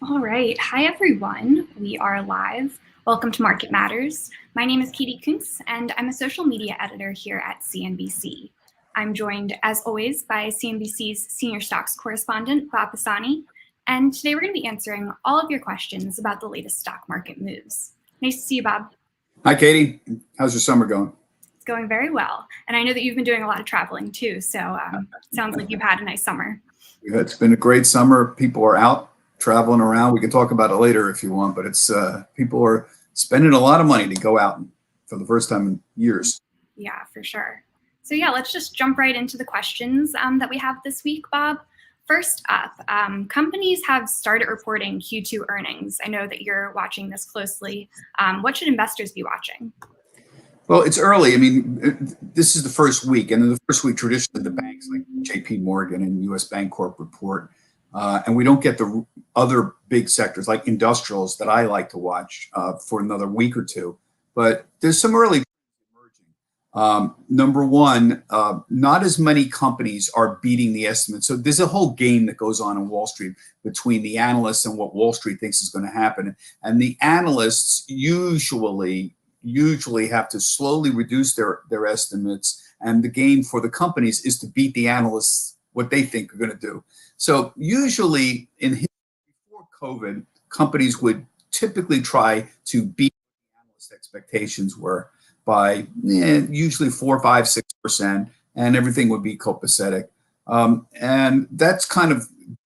All right. Hi, everyone. We are live. Welcome to Market Matters. My name is Katie Kuntz, and I'm a social media editor here at CNBC. I'm joined, as always, by CNBC's senior stocks correspondent, Bob Pisani. And today we're going to be answering all of your questions about the latest stock market moves. Nice to see you, Bob. Hi, Katie. How's your summer going? It's going very well. And I know that you've been doing a lot of traveling, too. So it sounds like you've had a nice summer. Yeah, it's been a great summer. People are out traveling around. We can talk about it later if you want, but it's people are spending a lot of money to go out for the first time in years. Yeah, for sure. So yeah, let's just jump right into the questions that we have this week, Bob. First up, companies have started reporting Q2 earnings. I know that you're watching this closely. What should investors be watching? Well, it's early. I mean, this is the first week, and in the first week, traditionally, the banks like JP Morgan and US Bancorp report, and we don't get the other big sectors like industrials that I like to watch for another week or two. But there's some early emerging. Number one, not as many companies are beating the estimates. So there's a whole game that goes on in Wall Street between the analysts and what Wall Street thinks is going to happen. And the analysts usually have to slowly reduce their estimates, and the game for the companies is to beat the analysts what they think are going to do. So usually before COVID, companies would typically try to beat the analyst expectations were by usually 4, 5, 6%, and everything would be copacetic. And that's kind of a little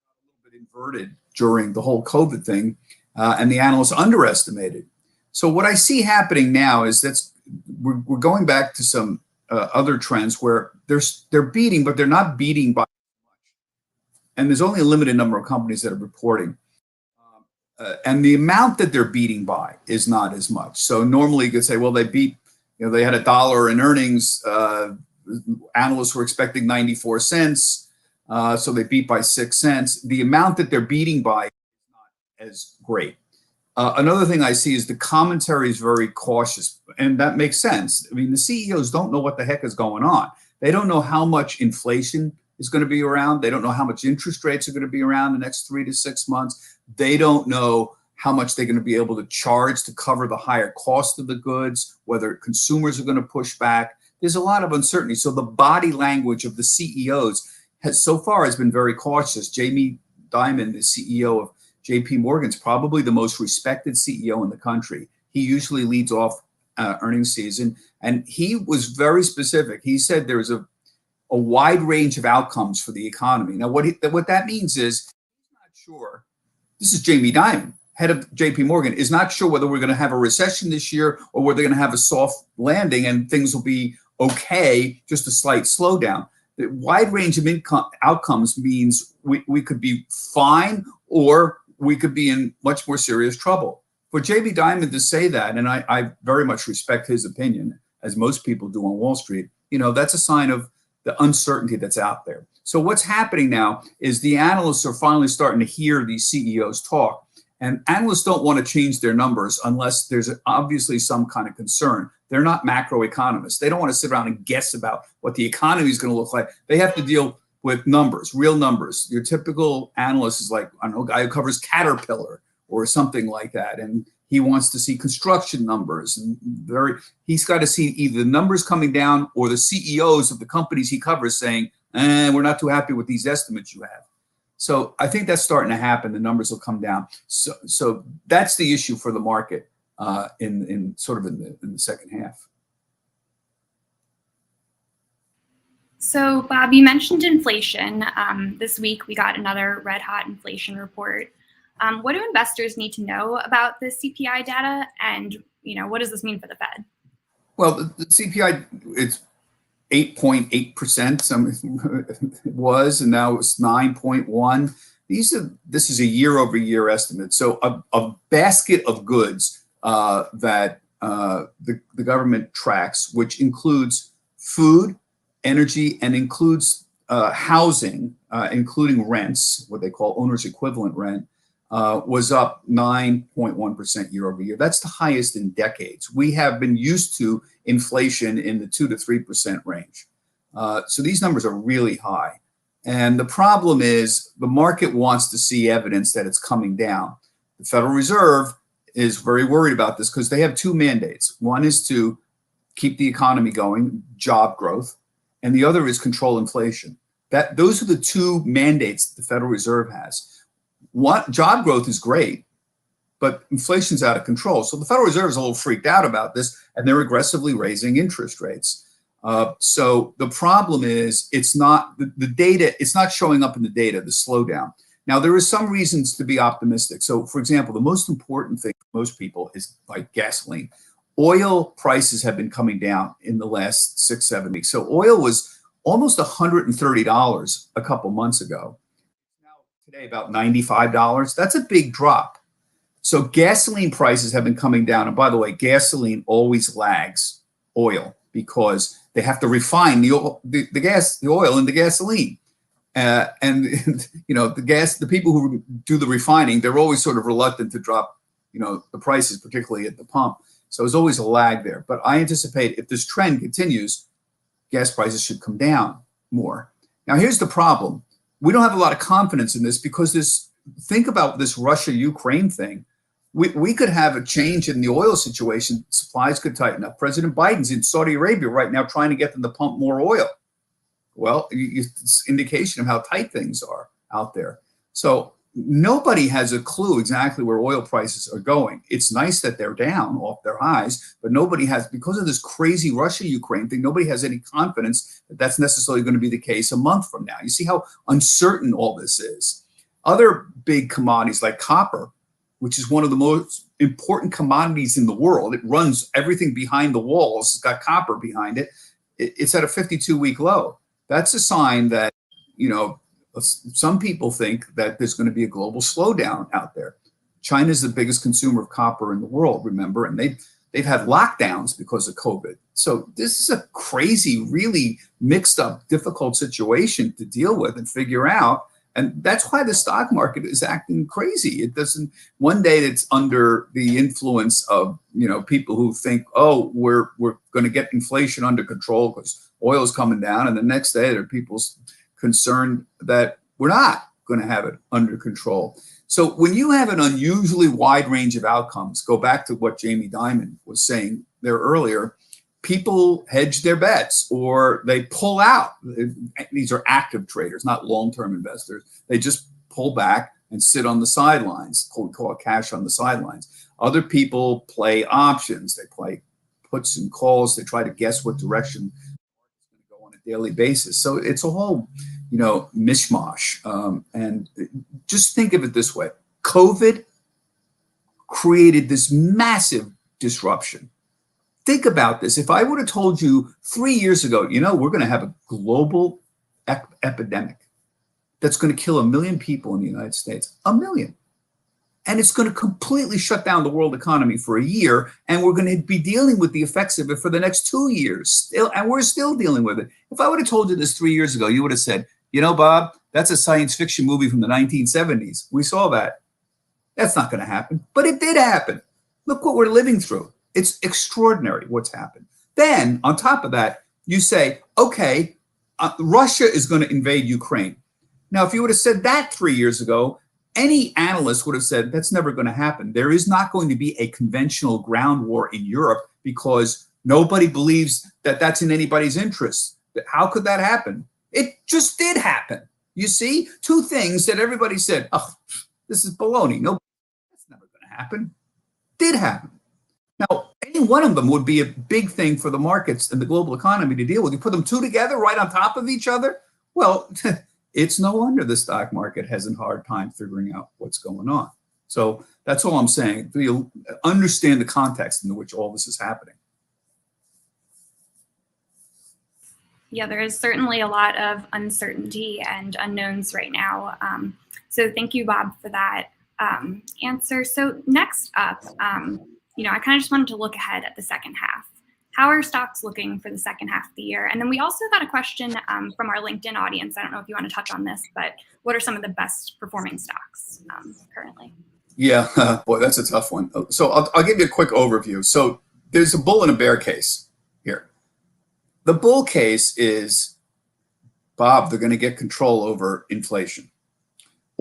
bit inverted during the whole COVID thing, and the analysts underestimated. So what I see happening now is we're going back to some other trends where they're beating, but they're not beating by much. And there's only a limited number of companies that are reporting. And the amount that they're beating by is not as much. So normally you could say, well, they beat, they had $1 in earnings. Analysts were expecting 94 cents. So they beat by 6 cents. The amount that they're beating by is not as great. Another thing I see is the commentary is very cautious, and that makes sense. I mean, the CEOs don't know what the heck is going on. They don't know how much inflation is going to be around. They don't know how much interest rates are going to be around the next 3 to 6 months. They don't know how much they're going to be able to charge to cover the higher cost of the goods, whether consumers are going to push back. There's a lot of uncertainty. So the body language of the CEOs has been very cautious. Jamie Dimon, the CEO of JP Morgan's probably the most respected CEO in the country. He usually leads off earnings season, and he was very specific. He said there's a wide range of outcomes for the economy. Now, what that means is he's not sure. This is Jamie Dimon, head of JP Morgan, is not sure whether we're going to have a recession this year or whether they're going to have a soft landing and things will be okay, just a slight slowdown. The wide range of outcomes means we could be fine or we could be in much more serious trouble. For Jamie Dimon to say that, and I very much respect his opinion, as most people do on Wall Street, that's a sign of the uncertainty that's out there. So what's happening now is the analysts are finally starting to hear these CEOs talk, and analysts don't want to change their numbers unless there's obviously some kind of concern. They're not macroeconomists. They don't want to sit around and guess about what the economy is going to look like. They have to deal with numbers, real numbers. Your typical analyst is like, I don't know, a guy who covers Caterpillar or something like that. And he wants to see construction numbers. And he's got to see either the numbers coming down or the CEOs of the companies he covers saying, we're not too happy with these estimates you have. So I think that's starting to happen. The numbers will come down. So that's the issue for the market in the second half. So, Bob, you mentioned inflation. This week, we got another red-hot inflation report. What do investors need to know about the CPI data, and what does this mean for the Fed? Well, the CPI, it's 8.8%. It was, and now it's 9.1. This is a year-over-year estimate. So a basket of goods that the government tracks, which includes food, energy, and includes housing, including rents, what they call owner's equivalent rent, was up 9.1% year over year. That's the highest in decades. We have been used to inflation in the 2 to 3% range. So these numbers are really high. And the problem is the market wants to see evidence that it's coming down. The Federal Reserve is very worried about this because they have two mandates. One is to keep the economy going, job growth, and the other is control inflation. Those are the two mandates that the Federal Reserve has. Job growth is great, but inflation's out of control. So the Federal Reserve is a little freaked out about this, and they're aggressively raising interest rates. So the problem is it's not the data, it's not showing up in the data, the slowdown. Now, there is some reasons to be optimistic. So, for example, the most important thing for most people is like gasoline. Oil prices have been coming down in the last 6-7 weeks. So oil was almost $130 a couple months ago. Now today about $95. That's a big drop. So gasoline prices have been coming down. And by the way, gasoline always lags oil because they have to refine the oil into gasoline. And you know, the people who do the refining, they're always sort of reluctant to drop, you know, the prices, particularly at the pump. So there's always a lag there. But I anticipate if this trend continues, gas prices should come down more. Now, here's the problem. We don't have a lot of confidence in this because think about this Russia-Ukraine thing. We could have a change in the oil situation. Supplies could tighten up. President Biden's in Saudi Arabia right now trying to get them to pump more oil. Well, it's indication of how tight things are out there. So nobody has a clue exactly where oil prices are going. It's nice that they're down off their highs, but nobody has, because of this crazy Russia-Ukraine thing, nobody has any confidence that that's necessarily going to be the case a month from now. You see how uncertain all this is. Other big commodities like copper, which is one of the most important commodities in the world. It runs everything behind the walls. It's got copper behind it. It's at a 52-week low. That's a sign that, you know, some people think that there's going to be a global slowdown out there. China is the biggest consumer of copper in the world, remember, and they've had lockdowns because of COVID. So this is a crazy, really mixed up, difficult situation to deal with and figure out. And that's why the stock market is acting crazy. It doesn't, one day it's under the influence of, you know, people who think, oh, we're going to get inflation under control because oil is coming down. And the next day there are people concerned that we're not going to have it under control. So when you have an unusually wide range of outcomes, go back to what Jamie Dimon was saying there earlier, people hedge their bets or they pull out. These are active traders, not long-term investors. They just pull back and sit on the sidelines, what we call cash on the sidelines. Other people play options. They play puts and calls. They try to guess what direction it's going to go on a daily basis. So it's a whole, you know, mishmash. And just think of it this way. COVID created this massive disruption. Think about this. If I would have told you 3 years ago, you know, we're going to have a global epidemic that's going to kill 1 million people in the United States, 1 million. And it's going to completely shut down the world economy for a year. And we're going to be dealing with the effects of it for the next 2 years. And we're still dealing with it. If I would have told you this 3 years ago, you would have said, you know, Bob, that's a science fiction movie from the 1970s. We saw that. That's not going to happen. But it did happen. Look what we're living through. It's extraordinary what's happened. Then, on top of that, you say, okay, Russia is going to invade Ukraine. Now, if you would have said that 3 years ago, any analyst would have said that's never going to happen. There is not going to be a conventional ground war in Europe because nobody believes that that's in anybody's interest. How could that happen? It just did happen. You see, two things that everybody said, oh, this is baloney. No, that's never going to happen. Did happen. Now, any one of them would be a big thing for the markets and the global economy to deal with. You put them two together right on top of each other, well, it's no wonder the stock market has a hard time figuring out what's going on. So that's all I'm saying. You'll understand the context in which all this is happening. Yeah, there is certainly a lot of uncertainty and unknowns right now. So thank you, Bob, for that answer. So next up, you know, I kind of just wanted to look ahead at the second half. How are stocks looking for the second half of the year? And then we also got a question from our LinkedIn audience. I don't know if you want to touch on this, but what are some of the best performing stocks currently? Yeah, boy, that's a tough one. So I'll give you a quick overview. So there's a bull and a bear case here. The bull case is, Bob, they're going to get control over inflation.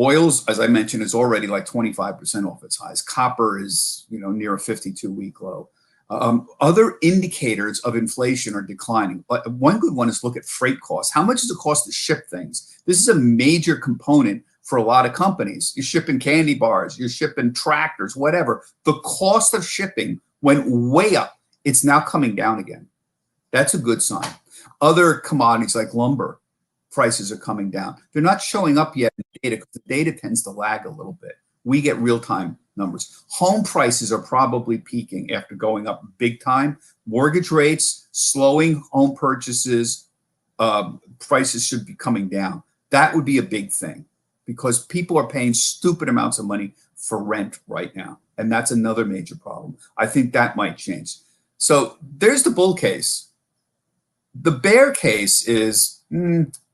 Oils, as I mentioned, is already like 25% off its highs. Copper is, near a 52-week low. Other indicators of inflation are declining. But one good one is look at freight costs. How much does it cost to ship things? This is a major component for a lot of companies. You're shipping candy bars, you're shipping tractors, whatever. The cost of shipping went way up. It's now coming down again. That's a good sign. Other commodities like lumber prices are coming down. They're not showing up yet in the data because the data tends to lag a little bit. We get real-time numbers. Home prices are probably peaking after going up big time. Mortgage rates, slowing home purchases, prices should be coming down. That would be a big thing because people are paying stupid amounts of money for rent right now. And that's another major problem. I think that might change. So there's the bull case. The bear case is,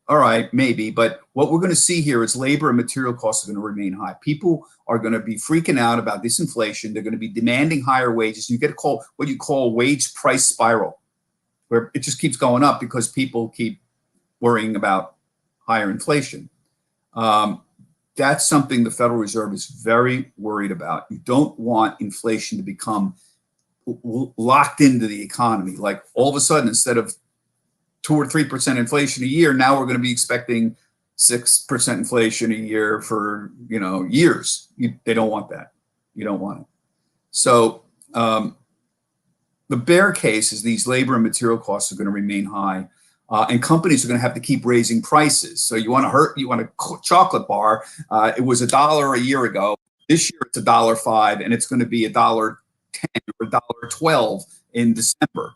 all right, maybe, but what we're going to see here is labor and material costs are going to remain high. People are going to be freaking out about this inflation. They're going to be demanding higher wages. You get what you call wage price spiral, where it just keeps going up because people keep worrying about higher inflation. That's something the Federal Reserve is very worried about. You don't want inflation to become locked into the economy. Like all of a sudden, instead of 2 or 3% inflation a year, now we're going to be expecting 6% inflation a year for years. They don't want that. You don't want it. So the bear case is these labor and material costs are going to remain high, and companies are going to have to keep raising prices. So you want a chocolate bar. It was $1 a year ago. This year it's $1.05, and it's going to be $1.10 or $1.12 in December.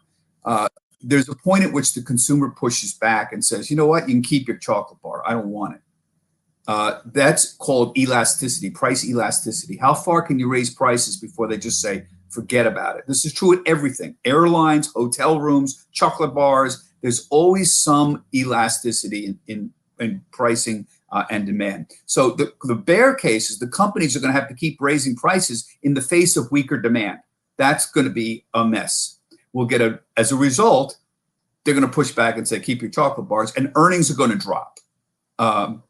There's a point at which the consumer pushes back and says, you know what, you can keep your chocolate bar. I don't want it. That's called elasticity, price elasticity. How far can you raise prices before they just say, forget about it? This is true at everything. Airlines, hotel rooms, chocolate bars. There's always some elasticity in pricing and demand. So the bear case is the companies are going to have to keep raising prices in the face of weaker demand. That's going to be a mess. We'll get as a result, they're going to push back and say, keep your chocolate bars, and earnings are going to drop.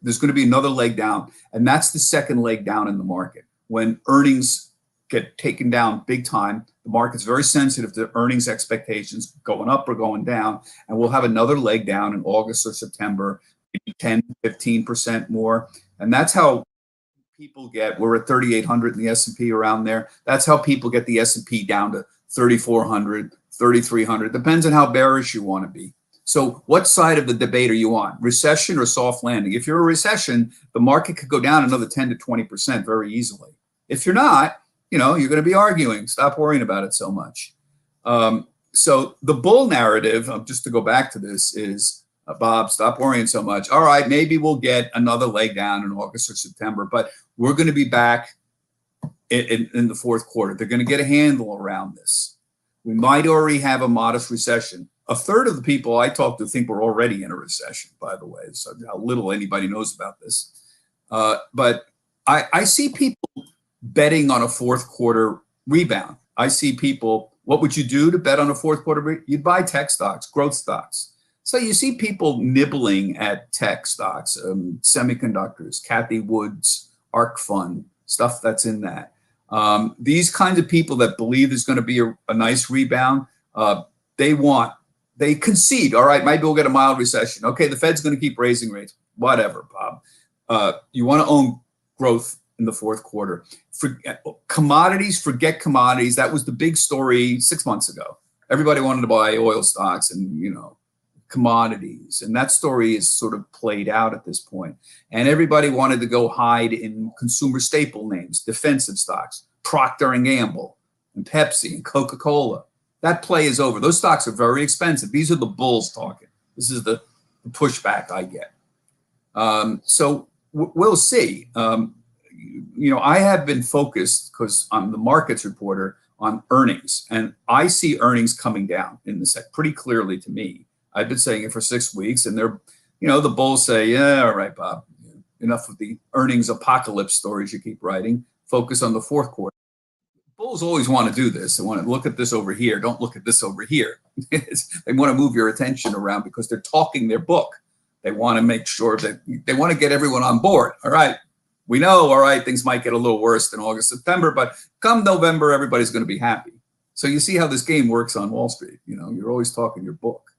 There's going to be another leg down, and that's the second leg down in the market. When earnings get taken down big time, the market's very sensitive to earnings expectations going up or going down, and we'll have another leg down in August or September, maybe 10, 15% more. And that's how people we're at 3,800 in the S&P around there. That's how people get the S&P down to 3,400. 3,300, depends on how bearish you want to be. So what side of the debate are you on? Recession or soft landing? If you're a recession, the market could go down another 10 to 20% very easily. If you're not, you're going to be arguing. Stop worrying about it so much. So the bull narrative, just to go back to this, is, Bob, stop worrying so much. All right, maybe we'll get another leg down in August or September, but we're going to be back in the fourth quarter. They're going to get a handle around this. We might already have a modest recession. A third of the people I talk to think we're already in a recession, by the way. So how little anybody knows about this. But I see people betting on a fourth quarter rebound. I see people, what would you do to bet on a fourth quarter? You'd buy tech stocks, growth stocks. So you see people nibbling at tech stocks, semiconductors, Cathie Wood's ARK Fund, stuff that's in that. These kinds of people that believe there's going to be a nice rebound, they concede. All right, maybe we'll get a mild recession. Okay, the Fed's going to keep raising rates. Whatever, Bob. You want to own growth in the fourth quarter. Forget commodities. That was the big story 6 months ago. Everybody wanted to buy oil stocks and commodities, and that story is sort of played out at this point. And everybody wanted to go hide in consumer staple names, defensive stocks, Procter and Gamble, and Pepsi and Coca-Cola. That play is over. Those stocks are very expensive. These are the bulls talking. This is the pushback I get. So we'll see. I have been focused, because I'm the markets reporter, on earnings, and I see earnings coming down in the sec pretty clearly to me. I've been saying it for 6 weeks, and they're, the bulls say, yeah, all right, Bob, enough of the earnings apocalypse stories you keep writing. Focus on the fourth quarter. Bulls always want to do this. They want to look at this over here. Don't look at this over here. They want to move your attention around because they're talking their book. They want to make sure that they want to get everyone on board. All right, we know, all right, things might get a little worse than August, September, but come November, everybody's going to be happy. So you see how this game works on Wall Street. You know, you're always talking your book.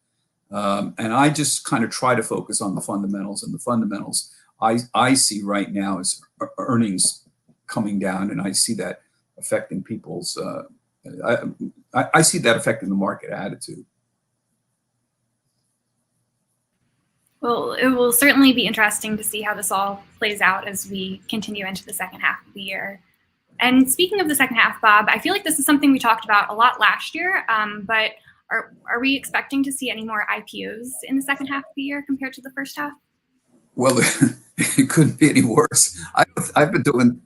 And I just kind of try to focus on the fundamentals, and the fundamentals I see right now is earnings coming down, and I see that affecting people's, I see that affecting the market attitude. Well, it will certainly be interesting to see how this all plays out as we continue into the second half of the year. And speaking of the second half, Bob, I feel like this is something we talked about a lot last year, but are we expecting to see any more IPOs in the second half of the year compared to the first half? Well, it couldn't be any worse. I've been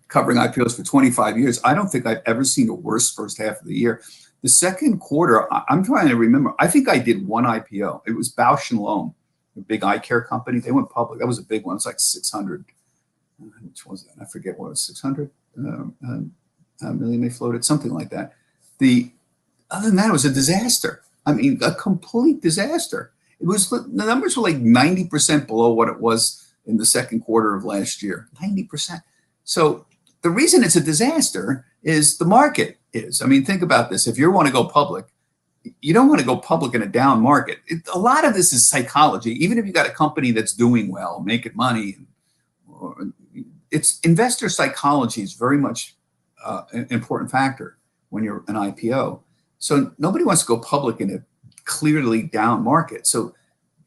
covering IPOs for 25 years. I don't think I've ever seen a worse first half of the year. The second quarter, I'm trying to remember. I think I did one IPO. It was Bausch & Lomb, a big eye care company. They went public. That was a big one. It's like 600. Which was that? I forget what it was. 600 million they floated, something like that. Other than that, it was a disaster. I mean, a complete disaster. It was, the numbers were like 90% below what it was in the second quarter of last year. 90%. So the reason it's a disaster is the market is. I mean, think about this. If you want to go public, you don't want to go public in a down market. A lot of this is psychology. Even if you got a company that's doing well, making money, it's investor psychology is very much an important factor when you're an IPO. So nobody wants to go public in a clearly down market. So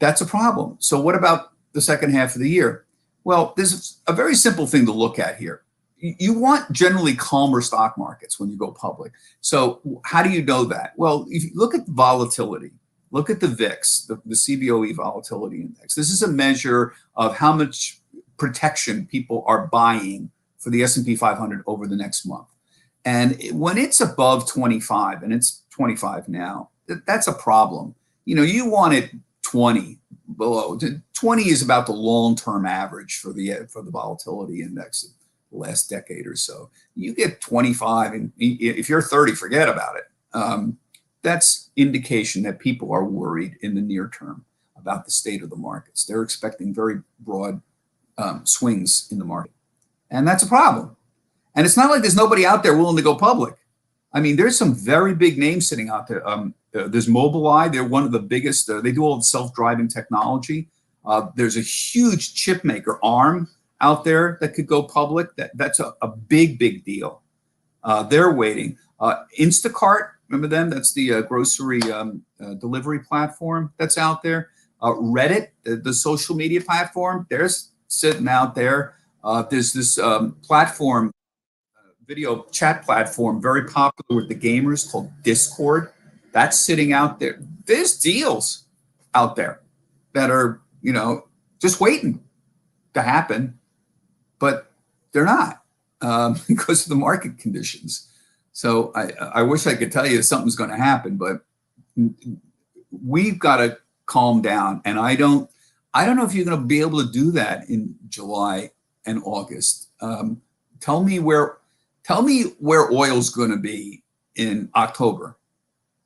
that's a problem. So what about the second half of the year? Well, there's a very simple thing to look at here. You want generally calmer stock markets when you go public. So how do you know that? Well, if you look at the volatility, look at the VIX, the CBOE volatility index. This is a measure of how much protection people are buying for the S&P 500 over the next month. And when it's above 25, and it's 25 now, that's a problem. You know, you want it 20 below. 20 is about the long-term average for the volatility index of the last decade or so. You get 25, and if you're 30, forget about it. That's indication that people are worried in the near term about the state of the markets. They're expecting very broad swings in the market, and that's a problem. And it's not like there's nobody out there willing to go public. I mean, there's some very big names sitting out there. There's Mobileye. They're one of the biggest. They do all the self-driving technology. There's a huge chip maker, ARM, out there that could go public. That's a big, big deal. They're waiting. Instacart, remember them? That's the grocery delivery platform that's out there. Reddit, the social media platform, they're sitting out there. There's this platform, video chat platform, very popular with the gamers, called Discord. That's sitting out there. There's deals out there that are, you know, just waiting to happen, but they're not because of the market conditions. So I wish I could tell you something's going to happen, but we've got to calm down. And I don't know if you're going to be able to do that in July and August. Tell me where oil's going to be in October.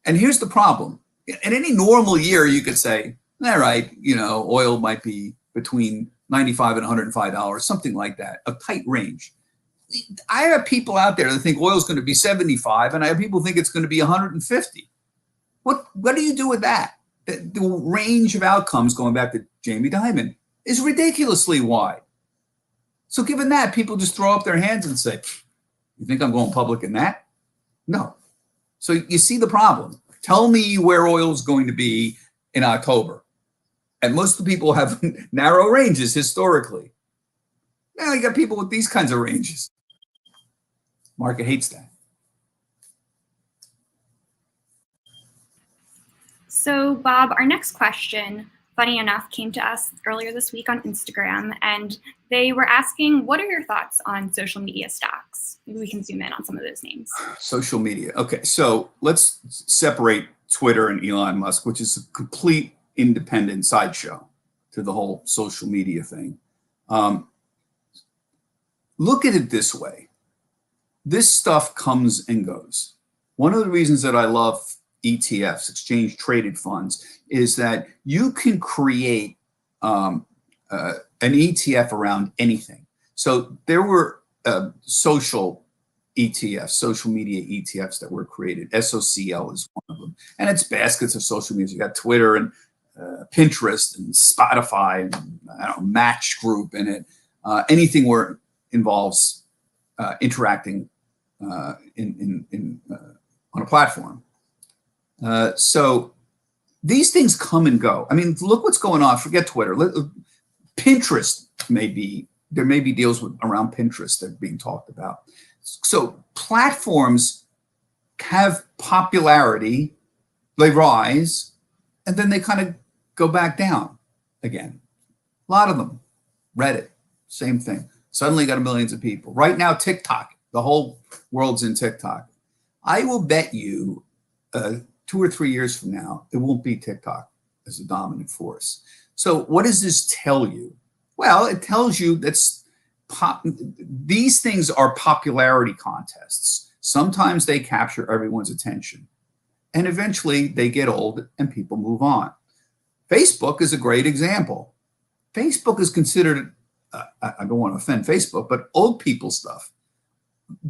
And here's the problem. In any normal year, you could say, all right, you know, oil might be between $95 and $105, something like that, a tight range. I have people out there that think oil's going to be 75, and I have people think it's going to be 150. What do you do with that? The range of outcomes, going back to Jamie Dimon, is ridiculously wide. So given that, people just throw up their hands and say, you think I'm going public in that? No. So you see the problem. Tell me where oil is going to be in October. And most of the people have narrow ranges historically. Now you got people with these kinds of ranges. Market hates that. So Bob, our next question, funny enough, came to us earlier this week on Instagram, and they were asking, what are your thoughts on social media stocks? Maybe we can zoom in on some of those names. Social media. Okay, so let's separate Twitter and Elon Musk, which is a complete independent sideshow to the whole social media thing. Look at it this way. This stuff comes and goes. One of the reasons that I love ETFs, exchange traded funds, is that you can create an ETF around anything. So there were social ETFs, social media ETFs that were created. SOCL is one of them. And it's baskets of social media. You got Twitter and Pinterest and Spotify and I don't know, Match Group in it. Anything where it involves interacting on a platform. So these things come and go. I mean, look what's going on. Forget Twitter. Pinterest there may be deals around Pinterest that are being talked about. So platforms have popularity, they rise, and then they kind of go back down again. A lot of them. Reddit, same thing. Suddenly got millions of people. Right now, TikTok, the whole world's in TikTok. I will bet you 2 or 3 years from now, it won't be TikTok as a dominant force. So what does this tell you? Well, it tells you that these things are popularity contests. Sometimes they capture everyone's attention. And eventually they get old and people move on. Facebook is a great example. Facebook is considered, I don't want to offend Facebook, but old people stuff.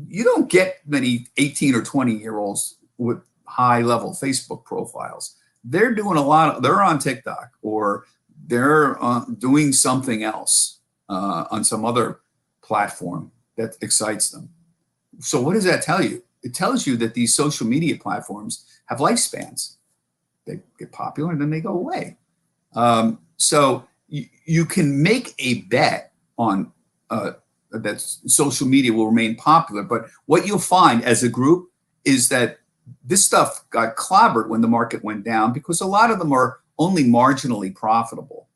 You don't get many 18 or 20-year-olds with high-level Facebook profiles. They're doing they're on TikTok or they're doing something else on some other platform that excites them. So what does that tell you? It tells you that these social media platforms have lifespans. They get popular and then they go away. So you can make a bet on that social media will remain popular, but what you'll find as a group is that this stuff got clobbered when the market went down because a lot of them are only marginally profitable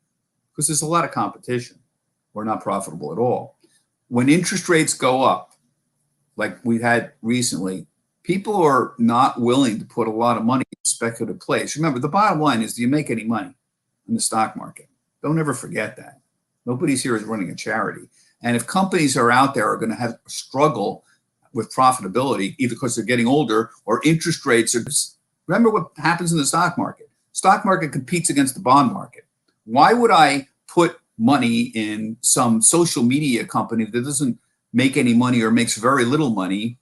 because there's a lot of competition or not profitable at all. When interest rates go up, like we had recently, people are not willing to put a lot of money in speculative plays. Remember, the bottom line is, do you make any money in the stock market? Don't ever forget that. Nobody's here is running a charity. And if companies are out there are going to have a struggle with profitability, either because they're getting older or interest rates are just, remember what happens in the stock market. Stock market competes against the bond market. Why would I put money in some social media company that doesn't make any money or makes very little money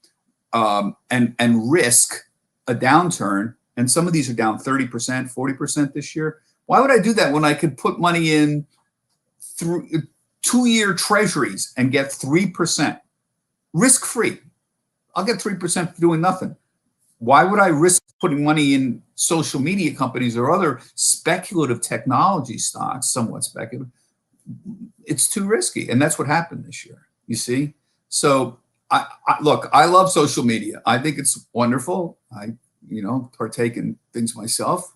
and risk a downturn? And some of these are down 30%, 40% this year. Why would I do that when I could put money in through 2-year treasuries and get 3% risk-free? I'll get 3% for doing nothing. Why would I risk putting money in social media companies or other speculative technology stocks, somewhat speculative? It's too risky. And that's what happened this year, you see? So look, I love social media. I think it's wonderful. I, partake in things myself.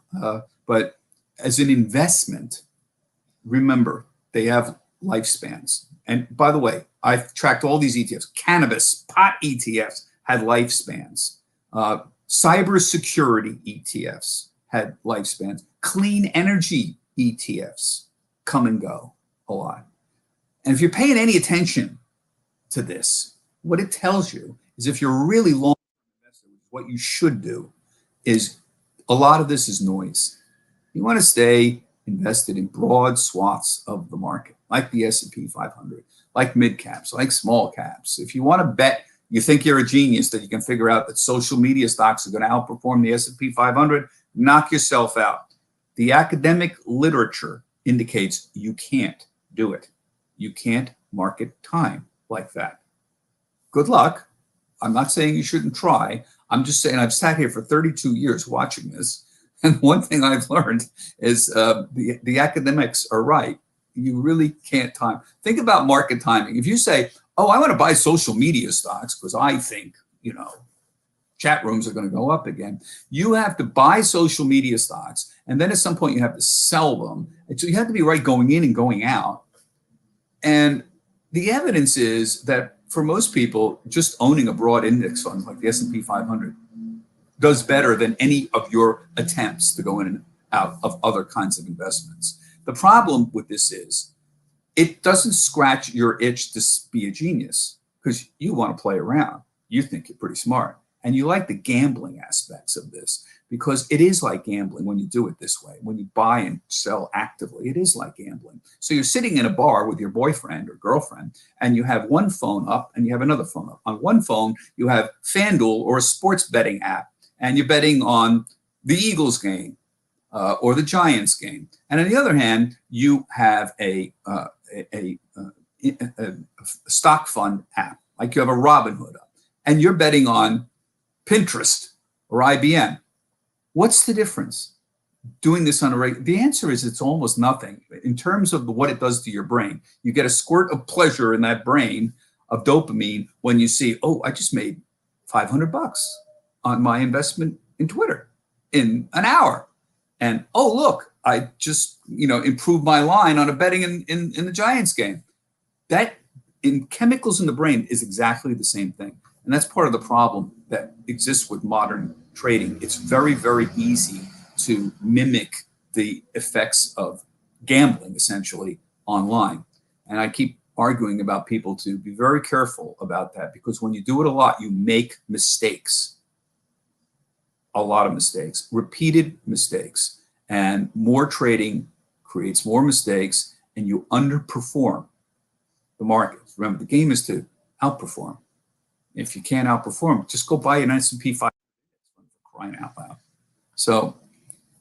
But as an investment, remember, they have lifespans. And by the way, I've tracked all these ETFs. Cannabis, pot ETFs had lifespans. Cybersecurity ETFs had lifespans. Clean energy ETFs come and go a lot. And if you're paying any attention to this, what it tells you is if you're really long investor, what you should do is a lot of this is noise. You want to stay invested in broad swaths of the market, like the S&P 500, like mid caps, like small caps. If you want to bet, you think you're a genius that you can figure out that social media stocks are going to outperform the S&P 500, knock yourself out. The academic literature indicates you can't do it. You can't market time like that. Good luck. I'm not saying you shouldn't try. I'm just saying I've sat here for 32 years watching this. And one thing I've learned is the academics are right. You really can't time. Think about market timing. If you say, oh, I want to buy social media stocks because I think, chat rooms are going to go up again. You have to buy social media stocks. And then at some point you have to sell them. And so you have to be right going in and going out. And the evidence is that for most people, just owning a broad index fund like the S&P 500 does better than any of your attempts to go in and out of other kinds of investments. The problem with this is it doesn't scratch your itch to be a genius because you want to play around. You think you're pretty smart. and you like the gambling aspects of this, because it is like gambling when you do it this way. When you buy and sell actively, it is like gambling. So you're sitting in a bar with your boyfriend or girlfriend, and you have one phone up and you have another phone up. On one phone, you have FanDuel or a sports betting app, and you're betting on the Eagles game or the Giants game. And on the other hand, you have a stock fund app, like you have a Robinhood up, and you're betting on Pinterest or IBM. What's the difference? Doing this on a regular, the answer is it's almost nothing in terms of what it does to your brain. You get a squirt of pleasure in that brain of dopamine when you see, oh, I just made $500 on my investment in Twitter in an hour. And oh, look, I just, improved my line on a betting in the Giants game. That in chemicals in the brain is exactly the same thing. And that's part of the problem that exists with modern trading. It's very, very easy to mimic the effects of gambling, essentially, online. And I keep arguing about people to be very careful about that, because when you do it a lot, you make mistakes. A lot of mistakes, repeated mistakes. And more trading creates more mistakes, and you underperform the markets. Remember, the game is to outperform. If you can't outperform, just go buy an S&P 500, crying out loud. So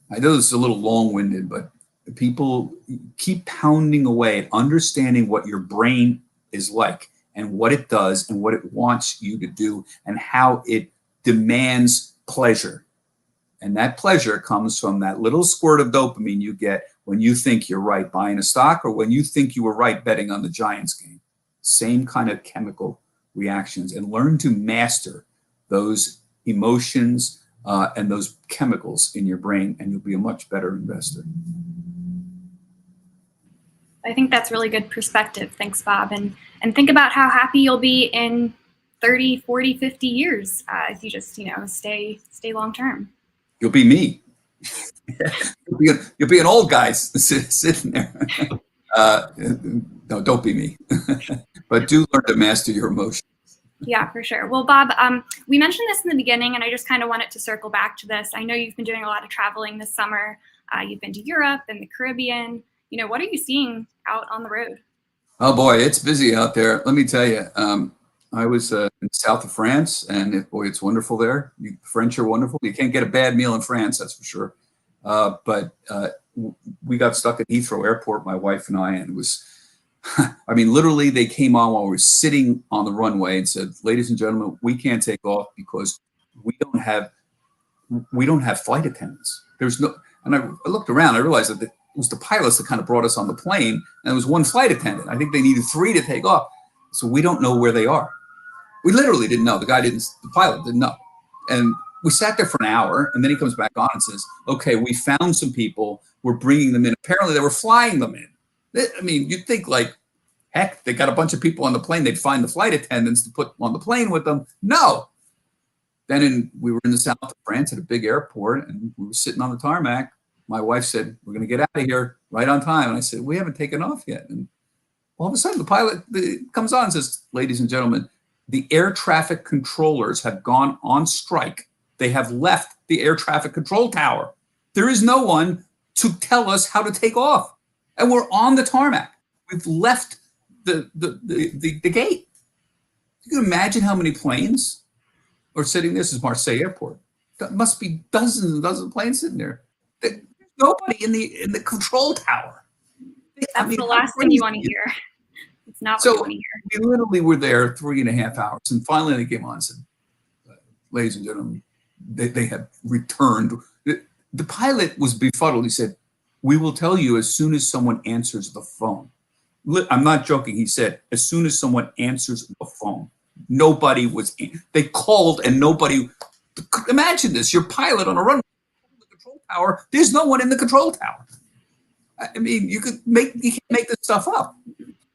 I know this is a little long-winded, but people keep pounding away at understanding what your brain is like and what it does and what it wants you to do and how it demands pleasure. And that pleasure comes from that little squirt of dopamine you get when you think you're right buying a stock or when you think you were right betting on the Giants game. Same kind of chemical reactions, and learn to master those emotions and those chemicals in your brain, and you'll be a much better investor. I think that's really good perspective. Thanks, Bob. And think about how happy you'll be in 30, 40, 50 years if you just, stay long-term. You'll be me. You'll be an old guy sitting there. No, don't be me. But do learn to master your emotions. Yeah, for sure. Well, Bob, we mentioned this in the beginning, and I just kind of wanted to circle back to this. I know you've been doing a lot of traveling this summer. You've been to Europe and the Caribbean. What are you seeing out on the road? Oh, boy, it's busy out there. Let me tell you, I was in the south of France, and boy, it's wonderful there. The French are wonderful. You can't get a bad meal in France, that's for sure. But we got stuck at Heathrow Airport, my wife and I, and it was, I mean, literally they came on while we were sitting on the runway and said, ladies and gentlemen, we can't take off because we don't have flight attendants. There's no, and I looked around, I realized that it was the pilots that kind of brought us on the plane, and there was one flight attendant. I think they needed 3 to take off. So we don't know where they are. We literally didn't know. The pilot didn't know. And we sat there for an hour, and then he comes back on and says, okay, we found some people. We're bringing them in. Apparently they were flying them in. I mean, you'd think like, heck, they got a bunch of people on the plane. They'd find the flight attendants to put on the plane with them. No. Then we were in the south of France at a big airport, and we were sitting on the tarmac. My wife said, we're going to get out of here right on time. And I said, we haven't taken off yet. And all of a sudden, the pilot comes on and says, ladies and gentlemen, the air traffic controllers have gone on strike. They have left the air traffic control tower. There is no one to tell us how to take off. And we're on the tarmac. We've left the gate. You can imagine how many planes are sitting there. This is Marseille Airport. There must be dozens and dozens of planes sitting there. There's nobody in the control tower. That's the last thing you want to hear. It's not what you want to hear. We literally were there 3.5 hours, and finally they came on and said, ladies and gentlemen, they have returned. The pilot was befuddled. He said, we will tell you as soon as someone answers the phone. I'm not joking. He said, as soon as someone answers the phone. Nobody was in. They called and nobody. Imagine this, your pilot on a runway, the control tower, there's no one in the control tower. I mean, you can't make this stuff up.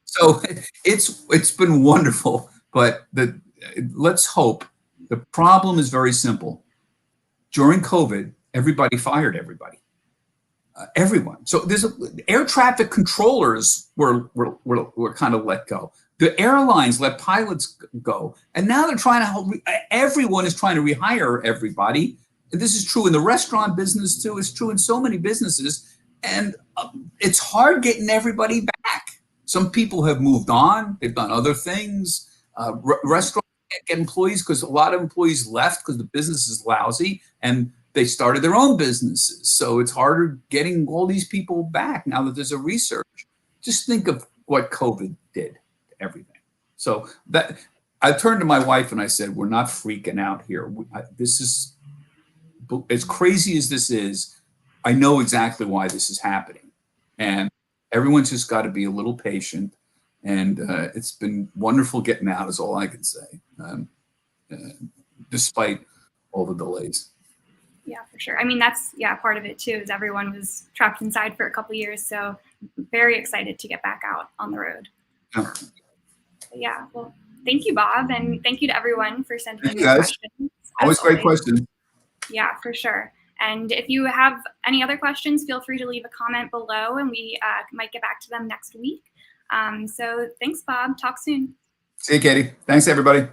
So it's been wonderful, but let's hope. The problem is very simple. During COVID, everybody fired everybody. Everyone. So there's air traffic controllers were kind of let go. The airlines let pilots go, and now they're trying to help. Everyone is trying to rehire everybody. And this is true in the restaurant business too. It's true in so many businesses, and it's hard getting everybody back. Some people have moved on; they've done other things. Restaurants can't get employees because a lot of employees left because the business is lousy, and they started their own businesses. So it's harder getting all these people back now that there's a resurge. Just think of what COVID did. Everything. So that I turned to my wife and I said, we're not freaking out here. This is as crazy as this is. I know exactly why this is happening, and everyone's just got to be a little patient. And it's been wonderful getting out is all I can say, despite all the delays. Yeah, for sure. I mean, that's part of it too, is everyone was trapped inside for a couple of years. So very excited to get back out on the road. Yeah, well, thank you, Bob, and thank you to everyone for sending in your questions. Always great questions. Yeah, for sure. And if you have any other questions, feel free to leave a comment below, and we might get back to them next week. So thanks, Bob. Talk soon. See you, Katie. Thanks, everybody.